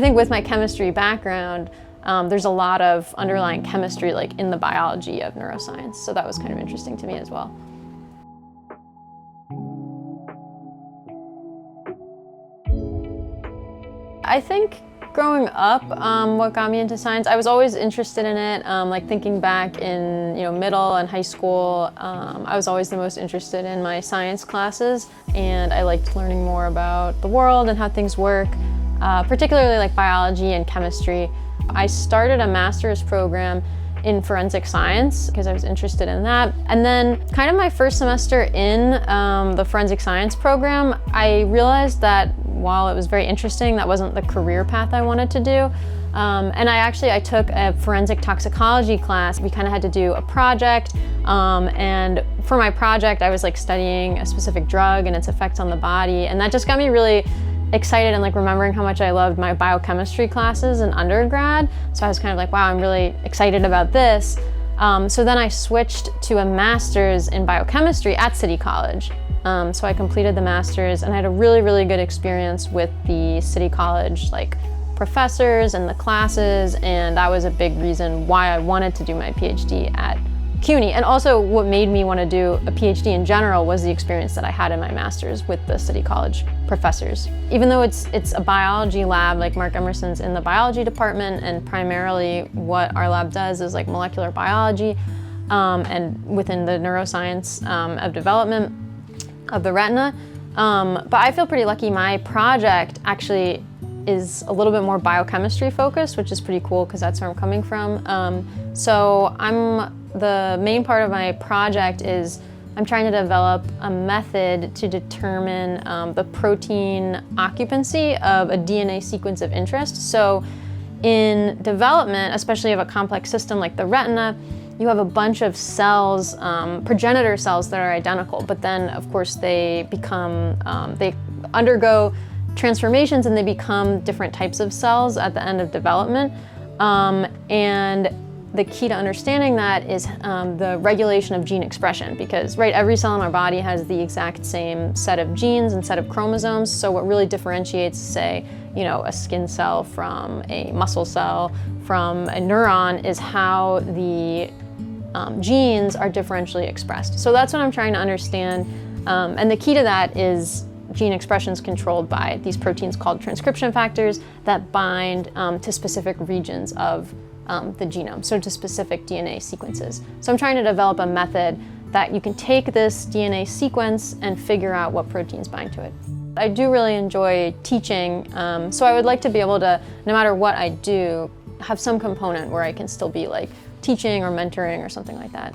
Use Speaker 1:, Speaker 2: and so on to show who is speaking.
Speaker 1: I think with my chemistry background, there's a lot of underlying chemistry like in the biology of neuroscience, so that was kind of interesting to me as well. I think growing up, what got me into science, I was always interested in it. Like thinking back in middle and high school, I was always the most interested in my science classes, and I liked learning more about the world and how things work, particularly like biology and chemistry. I started a master's program in forensic science because I was interested in that. And then kind of my first semester in the forensic science program, I realized that while it was very interesting, that wasn't the career path I wanted to do. And I took a forensic toxicology class. We kind of had to do a project, and for my project I was like studying a specific drug and its effects on the body, and that just got me really excited and like remembering how much I loved my biochemistry classes in undergrad. So I was kind of like, wow, I'm really excited about this. So then I switched to a master's in biochemistry at City College. So I completed the master's and I had a really, really good experience with the City College like professors and the classes, and that was a big reason why I wanted to do my PhD at CUNY. And also what made me want to do a PhD in general was the experience that I had in my master's with the City College professors. Even though it's a biology lab, like Mark Emerson's in the biology department, and primarily what our lab does is like molecular biology, and within the neuroscience of development of the retina. But I feel pretty lucky. My project actually is a little bit more biochemistry focused, which is pretty cool because that's where I'm coming from. So the main part of my project is I'm trying to develop a method to determine the protein occupancy of a DNA sequence of interest. So in development, especially of a complex system like the retina, you have a bunch of cells, progenitor cells that are identical, but then of course they undergo transformations and they become different types of cells at the end of development. And the key to understanding that is the regulation of gene expression, because every cell in our body has the exact same set of genes and set of chromosomes. So what really differentiates, say, a skin cell from a muscle cell from a neuron is how the genes are differentially expressed. So that's what I'm trying to understand. And the key to that is gene expression is controlled by these proteins called transcription factors that bind to specific regions of the genome, so to specific DNA sequences. So I'm trying to develop a method that you can take this DNA sequence and figure out what proteins bind to it. I do really enjoy teaching, so I would like to be able to, no matter what I do, have some component where I can still be like teaching or mentoring or something like that.